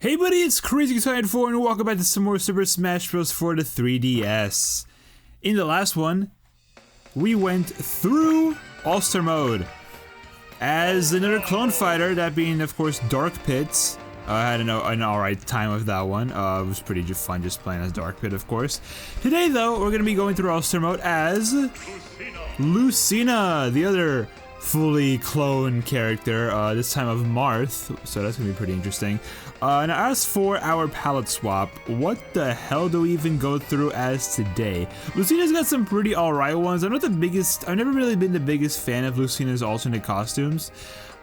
Hey buddy, it's Crazy Excited 4 and welcome back to some more Super Smash Bros. For the 3DS. In the last one, we went through All-Star Mode as another clone fighter, that being of course Dark Pit. I had an alright time with that one. It was pretty fun just playing as Dark Pit, of course. Today though, we're going to be going through All-Star Mode as Lucina, the other fully clone character, this time of Marth, so that's gonna be pretty interesting. And as for our palette swap, what the hell do we even go through as today? Lucina's got some pretty alright ones. I've never really been the biggest fan of Lucina's alternate costumes.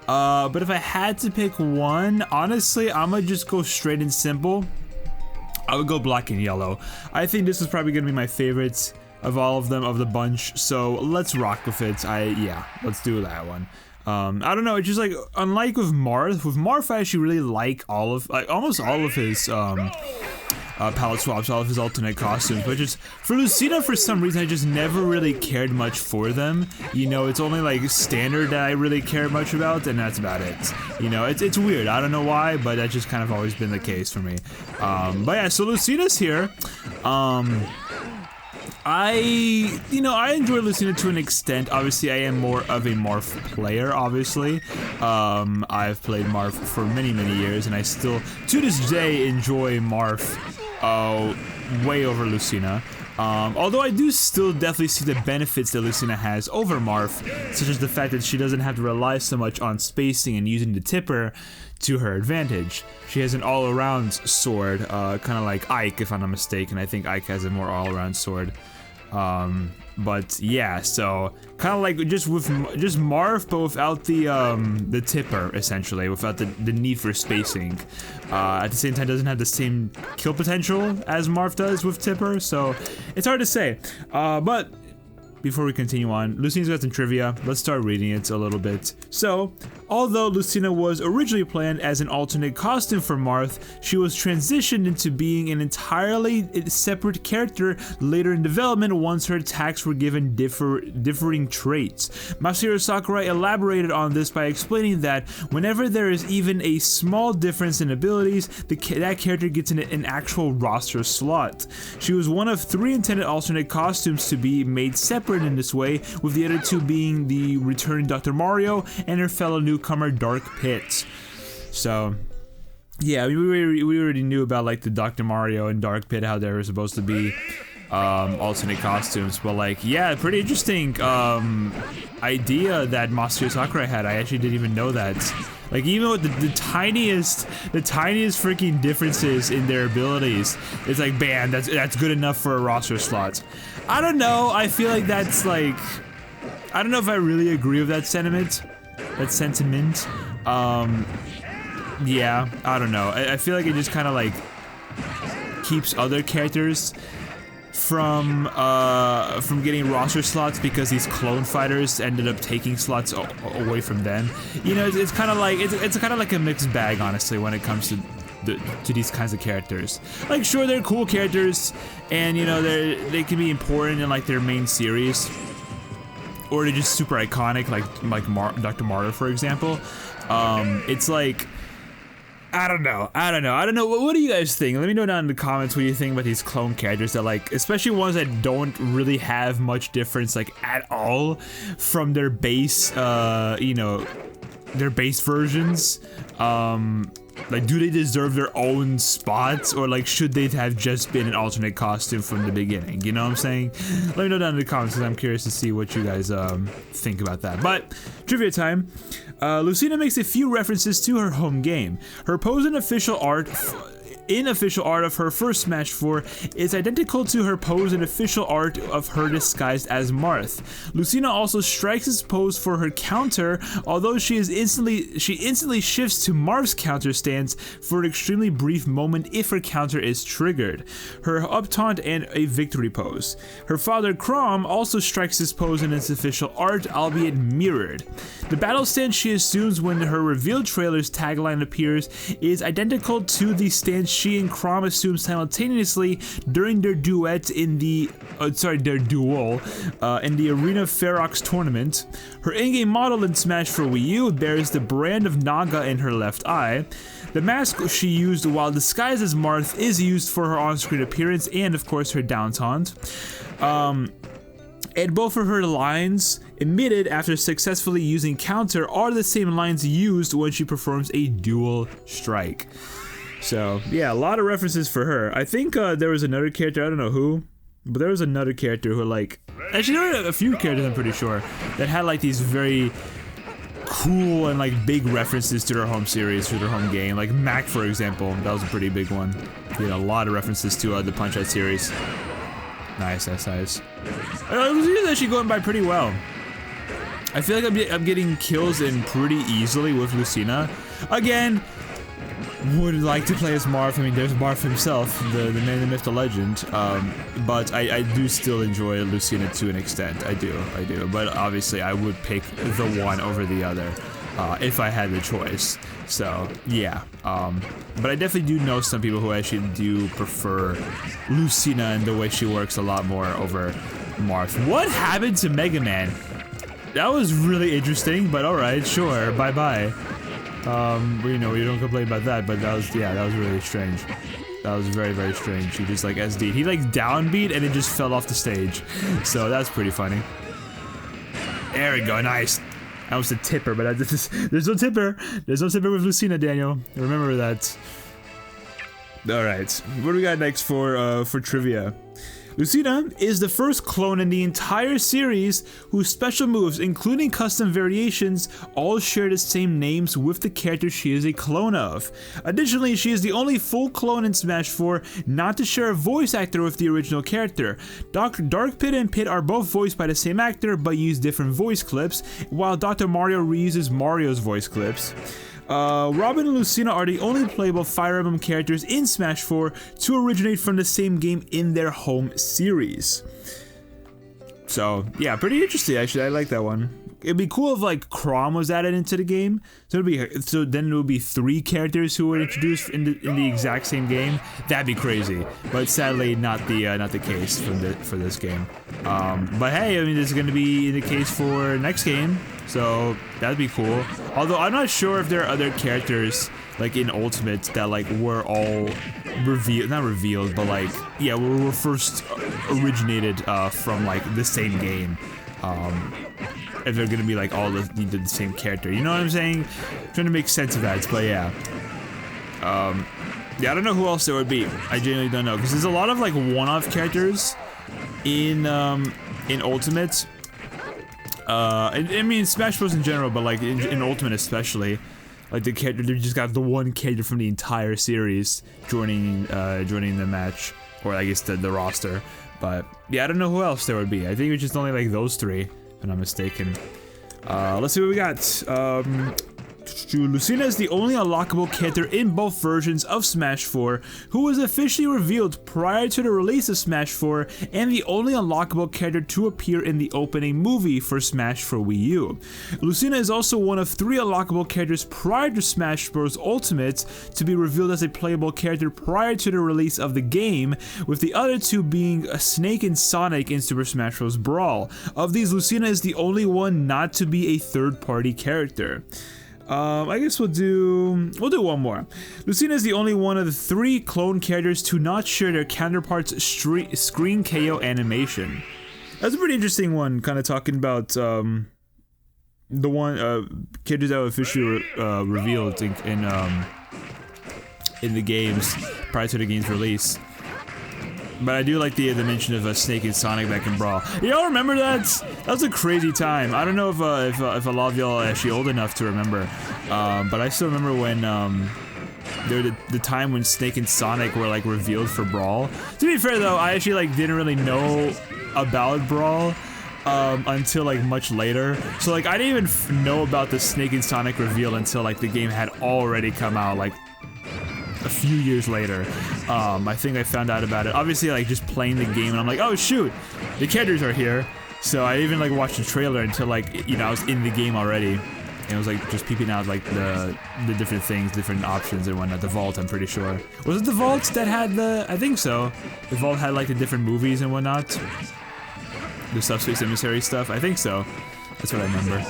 But if I had to pick one, honestly, I'm gonna just go straight and simple. I would go black and yellow. I think this is probably gonna be my favorite of all of them, of the bunch, so let's rock with it. Yeah, let's do that one. I don't know, it's just like, unlike with Marth, I actually really like almost all of his, palette swaps, all of his alternate costumes, but just, for Lucina, for some reason, I just never really cared much for them. You know, it's only like standard that I really care much about, and that's about it. You know, it's weird, I don't know why, but that's just kind of always been the case for me. But yeah, so Lucina's here. I enjoy Lucina to an extent. Obviously, I am more of a Marth player, obviously. I've played Marth for many years, and I still, to this day, enjoy Marth way over Lucina. Although I do still definitely see the benefits that Lucina has over Marth, such as the fact that she doesn't have to rely so much on spacing and using the tipper to her advantage. She has an all-around sword, kind of like Ike, if I'm not mistaken. I think Ike has a more all-around sword. But yeah, so kind of like just Marth, but without the tipper, essentially, without the need for spacing. At the same time, doesn't have the same kill potential as Marth does with tipper, so it's hard to say. But before we continue on, Lucina's got some trivia. Let's start reading it a little bit. So, although Lucina was originally planned as an alternate costume for Marth, she was transitioned into being an entirely separate character later in development once her attacks were given differing traits. Masahiro Sakurai elaborated on this by explaining that whenever there is even a small difference in abilities, that character gets an actual roster slot. She was one of 3 intended alternate costumes to be made separate in this way, with the other 2 being the returning Dr. Mario and her fellow newcomer Dark Pit. So yeah, we already knew about like the Dr. Mario and Dark Pit, how they were supposed to be alternate costumes, but like, yeah, pretty interesting idea that Masahiro Sakurai had. I actually didn't even know that. Like, even with the tiniest freaking differences in their abilities, it's like, bam, that's good enough for a roster slot. I don't know, I feel like that's like, I don't know if I really agree with that sentiment. Yeah, I don't know. I feel like it just kind of like keeps other characters from getting roster slots because these clone fighters ended up taking slots away from them. You know, it's kind of like it's kind of like a mixed bag, honestly, when it comes to these kinds of characters. Like, sure, they're cool characters, and you know they can be important in like their main series, or they're just super iconic, like Dr. Mario, for example. It's like, I don't know. What do you guys think? Let me know down in the comments what you think about these clone characters that, like, especially ones that don't really have much difference, like, at all from their base, you know, their base versions. Like, do they deserve their own spots, or like, should they have just been an alternate costume from the beginning? You know what I'm saying? Let me know down in the comments, because I'm curious to see what you guys think about that. But trivia time. Lucina makes a few references to her home game. Her pose in official art of her first Smash 4 is identical to her pose in official art of her disguised as Marth. Lucina also strikes his pose for her counter, although she instantly shifts to Marth's counter stance for an extremely brief moment if her counter is triggered. Her up taunt and a victory pose. Her father Chrom also strikes his pose in its official art, albeit mirrored. The battle stance she assumes when her reveal trailer's tagline appears is identical to the stance she and Chrom assumed simultaneously during their duet in the their duel in the Arena Ferox tournament. Her in-game model in Smash for Wii U bears the brand of Naga in her left eye. The mask she used while disguised as Marth is used for her on-screen appearance and, of course, her down taunt. And both of her lines emitted after successfully using counter are the same lines used when she performs a dual strike. So, yeah, a lot of references for her. I think there was another character, I don't know who, but there was another character who, like... Actually, there were a few characters, I'm pretty sure, that had, like, these very cool and, like, big references to their home series, to their home game. Like, Mac, for example, that was a pretty big one. He had a lot of references to the Punch-Out series. Nice, that's nice. Lucina's actually going by pretty well. I feel like I'm getting kills in pretty easily with Lucina. Again, would like to play as Marth. I mean, there's Marth himself, the man, the myth, the legend. But I do still enjoy Lucina to an extent. I do. But obviously, I would pick the one over the other if I had the choice. So, yeah. But I definitely do know some people who actually do prefer Lucina and the way she works a lot more over Marth. What happened to Mega Man? That was really interesting, but alright, sure, bye-bye. You know, we don't complain about that, but that was, yeah, that was really strange. That was very, very strange. He just, like, SD'd. He, like, downbeat and it just fell off the stage. So, that's pretty funny. There we go, nice. That was a tipper, but there's no tipper. There's no tipper with Lucina, Daniel. Remember that. Alright, what do we got next for trivia? Lucina is the first clone in the entire series whose special moves, including custom variations, all share the same names with the character she is a clone of. Additionally, she is the only full clone in Smash 4 not to share a voice actor with the original character. Dark Pit and Pit are both voiced by the same actor but use different voice clips, while Dr. Mario reuses Mario's voice clips. Robin and Lucina are the only playable Fire Emblem characters in Smash 4 to originate from the same game in their home series. So, yeah, pretty interesting actually, I like that one. It'd be cool if, like, Chrom was added into the game, so then it would be 3 characters who were introduced in the exact same game. That'd be crazy, but sadly not the case for this game. But hey, I mean, this is going to be the case for next game, so that'd be cool. Although I'm not sure if there are other characters like in Ultimate that like were all not revealed, but like, yeah, were first originated from like the same game. If they're gonna be like all the same character, you know what I'm saying? Trying to make sense of that, but yeah. Yeah, I don't know who else there would be. I genuinely don't know, because there's a lot of like one-off characters in Ultimate. I mean Smash Bros in general, but like in Ultimate especially, like the character, they just got the one character from the entire series joining the match, or I guess the roster. But yeah, I don't know who else there would be. I think it's just only like those 3. If I'm not mistaken. Let's see what we got. Lucina is the only unlockable character in both versions of Smash 4 who was officially revealed prior to the release of Smash 4, and the only unlockable character to appear in the opening movie for Smash for Wii U. Lucina is also one of 3 unlockable characters prior to Smash Bros. Ultimate to be revealed as a playable character prior to the release of the game, with the other 2 being Snake and Sonic in Super Smash Bros. Brawl. Of these, Lucina is the only one not to be a third-party character. I guess we'll do one more. Lucina is the only one of the 3 clone characters to not share their counterparts' screen KO animation. That's a pretty interesting one, kind of talking about the one characters that were officially revealed in the games prior to the game's release. But I do like the mention of Snake and Sonic back in Brawl. Y'all remember that? That was a crazy time. I don't know if a lot of y'all are actually old enough to remember, but I still remember when the time when Snake and Sonic were like revealed for Brawl. To be fair though, I actually like didn't really know about Brawl until like much later. So like I didn't even know about the Snake and Sonic reveal until like the game had already come out, like a few years later. I think I found out about it, obviously, like just playing the game, and I'm like, oh shoot, the characters are here. So I even like watched the trailer until like, you know, I was in the game already. And it was like just peeping out like the different things, different options and whatnot. The vault, I'm pretty sure. Was it the vault that had the? I think so. The vault had like the different movies and whatnot. The Subspace Emissary stuff. I think so. That's what I remember.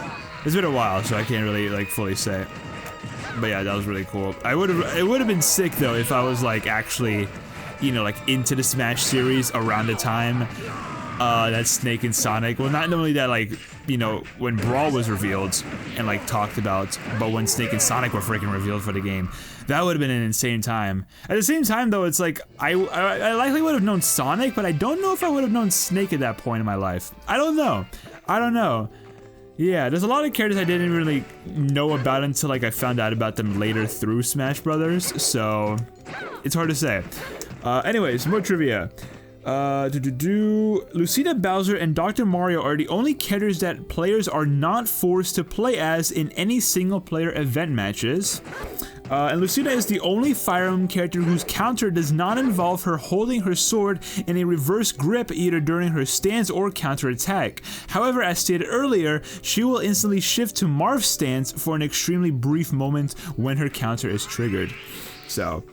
It's been a while, so I can't really like fully say. But yeah, that was really cool. It would have been sick though if I was like actually, you know, like into the Smash series around the time that Snake and Sonic. Well, not only that, like, you know, when Brawl was revealed and like talked about, but when Snake and Sonic were freaking revealed for the game, that would have been an insane time. At the same time, though, it's like I likely would have known Sonic, but I don't know if I would have known Snake at that point in my life. I don't know. Yeah, there's a lot of characters I didn't really know about until like I found out about them later through Smash Brothers, so it's hard to say. Anyways, more trivia. Lucina, Bowser, and Dr. Mario are the only characters that players are not forced to play as in any single-player event matches. And Lucina is the only Fire Emblem character whose counter does not involve her holding her sword in a reverse grip either during her stance or counter attack. However, as stated earlier, she will instantly shift to Marth's stance for an extremely brief moment when her counter is triggered. So,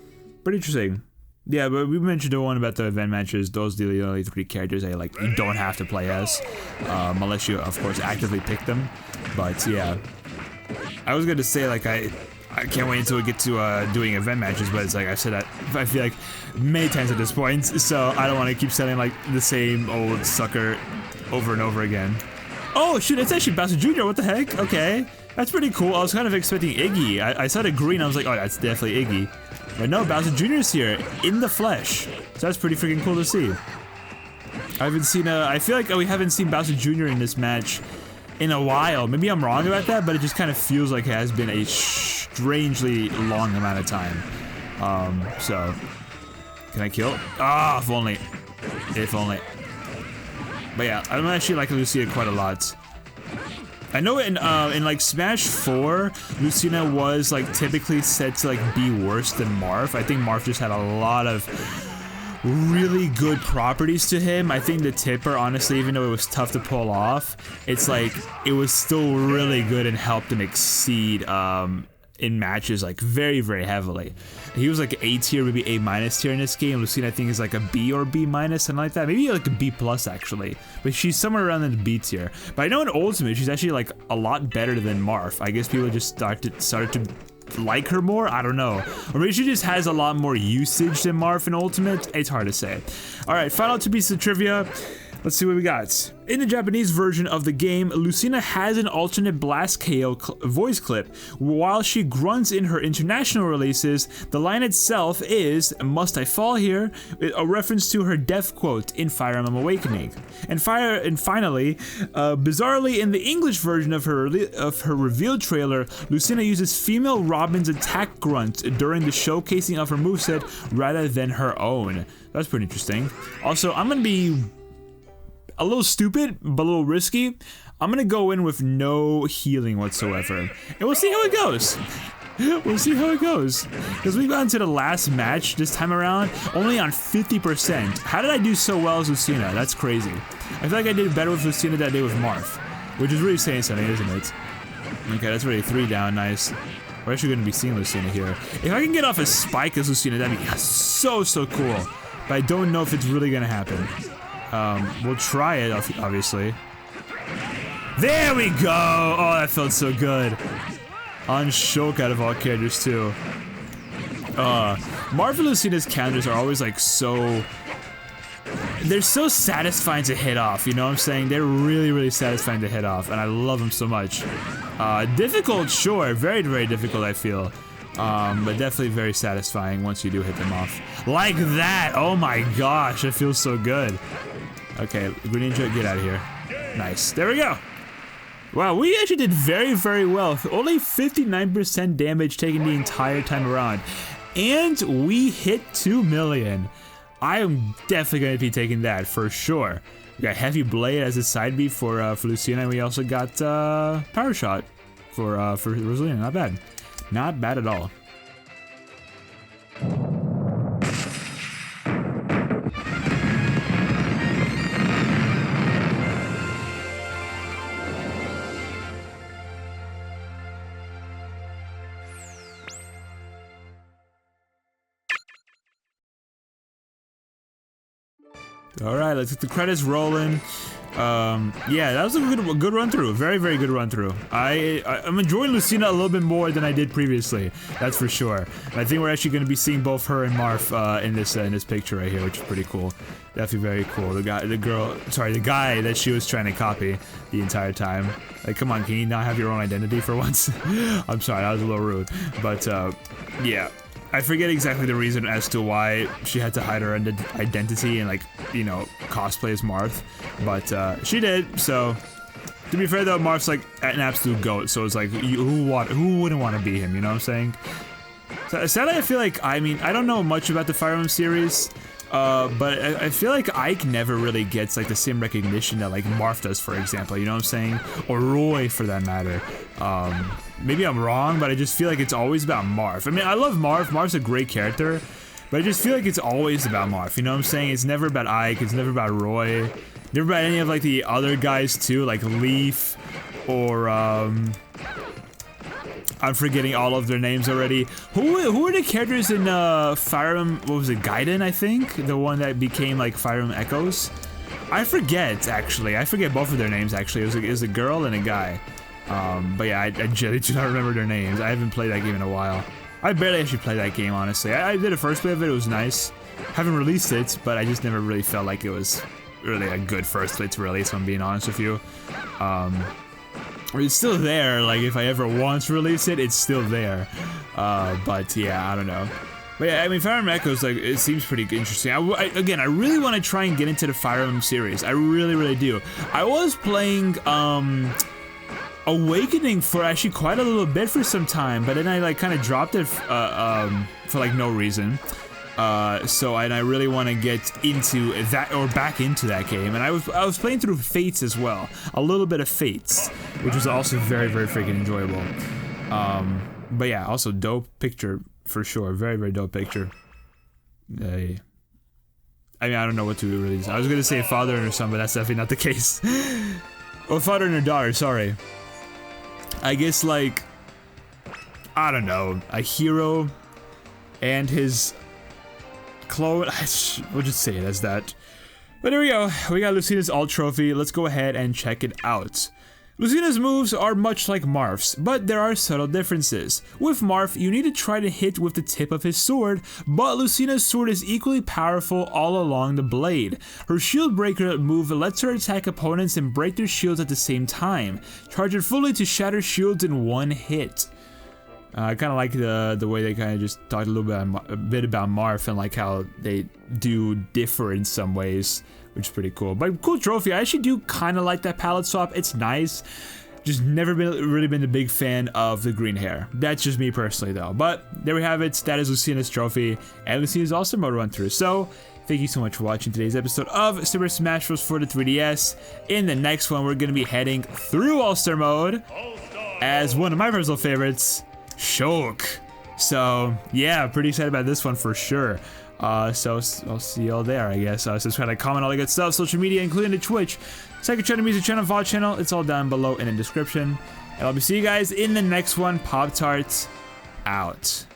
pretty interesting. Yeah, but we mentioned the one about the event matches. Those are the only 3 characters that like you don't have to play as, unless you, of course, actively pick them. But yeah, I was gonna say like I can't wait until we get to doing event matches, but it's like I've said that I feel like many times at this point, so I don't want to keep selling like the same old sucker over and over again. Oh shoot, it's actually Bowser Jr. What the heck? Okay, that's pretty cool. I was kind of expecting Iggy. I saw the green. I was like, oh, that's definitely Iggy. But no, Bowser Jr. is here in the flesh. So that's pretty freaking cool to see. I haven't seen I feel like we haven't seen Bowser Jr. in this match in a while. Maybe I'm wrong about that, but it just kind of feels like it has been a strangely long amount of time. So can I kill? Ah, if only. If only. But yeah, I don't actually like Lucina quite a lot. I know in like Smash 4, Lucina was like typically said to like be worse than Marth. I think Marth just had a lot of really good properties to him. I think the tipper, honestly, even though it was tough to pull off, it's like it was still really good and helped him exceed in matches like very, very heavily. He was like A tier, maybe A minus tier in this game. Lucina, I think, is like a B or B minus, something like that. Maybe like a B plus actually, but she's somewhere around in the B tier. But I know in Ultimate she's actually like a lot better than Marth. I guess people just started to like her more. I don't know, or maybe she just has a lot more usage than Marth in Ultimate. It's hard to say. All right, final 2 pieces of trivia. Let's see what we got. In the Japanese version of the game, Lucina has an alternate Blast KO voice clip. While she grunts in her international releases, the line itself is, "Must I fall here?" a reference to her death quote in Fire Emblem Awakening. And finally, bizarrely in the English version of her reveal trailer, Lucina uses female Robin's attack grunt during the showcasing of her moveset rather than her own. That's pretty interesting. Also, I'm gonna be a little stupid, but a little risky. I'm gonna go in with no healing whatsoever, and we'll see how it goes. We'll see how it goes. Because we've gotten to the last match this time around, only on 50%. How did I do so well as Lucina? That's crazy. I feel like I did better with Lucina than I did with Marth, which is really saying something, isn't it? Okay, that's really 3 down, nice. We're actually gonna be seeing Lucina here. If I can get off a spike as Lucina, that'd be so cool. But I don't know if it's really gonna happen. We'll try it, obviously. There we go! Oh, that felt so good. On Shulk out of all characters, too. Marth and Lucina's counters are always, like, so... They're so satisfying to hit off, you know what I'm saying? They're really satisfying to hit off, and I love them so much. Difficult, sure. Very, very difficult, I feel. But definitely very satisfying once you do hit them off. Like that! Oh my gosh, it feels so good. Okay, Greninja, get out of here. Nice. There we go! Wow, we actually did very well. Only 59% damage taken the entire time around. And we hit 2 million. I am definitely going to be taking that, for sure. We got Heavy Blade as a side beat for Lucina, and we also got Power Shot for Rosalina. Not bad. Not bad at all. All right, let's get the credits rolling. Yeah, that was a good run through. Very, very good run through. I'm enjoying Lucina a little bit more than I did previously. That's for sure. And I think we're actually going to be seeing both her and Marth in this picture right here, which is pretty cool. Definitely very cool. The guy that she was trying to copy the entire time. Like, come on, can you not have your own identity for once? I'm sorry, that was a little rude. But yeah. I forget exactly the reason as to why she had to hide her identity and, like, you know, cosplay as Marth, but she did. So, to be fair though, Marth's like an absolute goat. So it's like, who wouldn't want to be him? You know what I'm saying? So sadly, I feel like, I mean, I don't know much about the Fire Emblem series, but I feel like Ike never really gets like the same recognition that like Marth does, for example. You know what I'm saying? Or Roy, for that matter. Maybe I'm wrong, but I just feel like it's always about Marth. I mean, I love Marth. Marth's a great character, but I just feel like it's always about Marth. You know what I'm saying? It's never about Ike. It's never about Roy. Never about any of like the other guys too, like Leaf or I'm forgetting all of their names already. Who are the characters in Fire Emblem? What was it? Gaiden, I think, the one that became like Fire Emblem Echoes. I forget actually. I forget both of their names actually. It was a girl and a guy. But yeah, I generally do not remember their names. I haven't played that game in a while. I barely actually played that game, honestly. I did a first play of it, it was nice. Haven't released it, but I just never really felt like it was really a good first play to release, if I'm being honest with you. It's still there, like if I ever want to release it, it's still there. But yeah, I don't know. But yeah, I mean, Fire Emblem Echoes, like, it seems pretty interesting. Again, I really want to try and get into the Fire Emblem series. I really, really do. I was playing, Awakening for actually quite a little bit for some time, but then I like kind of dropped it for like no reason. And I really want to get into that, or back into that game. And I was playing through Fates as well, a little bit of Fates, which was also very, very freaking enjoyable. But yeah, also dope picture for sure, very, very dope picture. I mean, I don't know what to release. I was gonna say father and her son, but that's definitely not the case. Or father and her daughter, sorry. I guess, like, I don't know, a hero and his clone. We'll just say it as that. But there we go. We got Lucina's alt trophy. Let's go ahead and check it out. Lucina's moves are much like Marth's, but there are subtle differences. With Marth, you need to try to hit with the tip of his sword, but Lucina's sword is equally powerful all along the blade. Her shield breaker move lets her attack opponents and break their shields at the same time. Charge it fully to shatter shields in one hit. I kind of like the way they kind of just talked a bit about Marth and like how they do differ in some ways, which is pretty cool. But cool trophy. I actually do kind of like that palette swap. It's nice. Just never really been a big fan of the green hair. That's just me personally though. But there we have it. That is Lucina's trophy and Lucina's All-Star Mode run through. So thank you so much for watching today's episode of Super Smash Bros. For the 3DS. In the next one, we're going to be heading through All-Star Mode as one of my personal favorites, Shulk. So yeah, pretty excited about this one for sure. So I'll see y'all there, I guess. Subscribe, comment, all the good stuff, social media, including the Twitch, second channel, music channel, VOD channel. It's all down below in the description. And I'll be seeing you guys in the next one. Pop-Tarts out.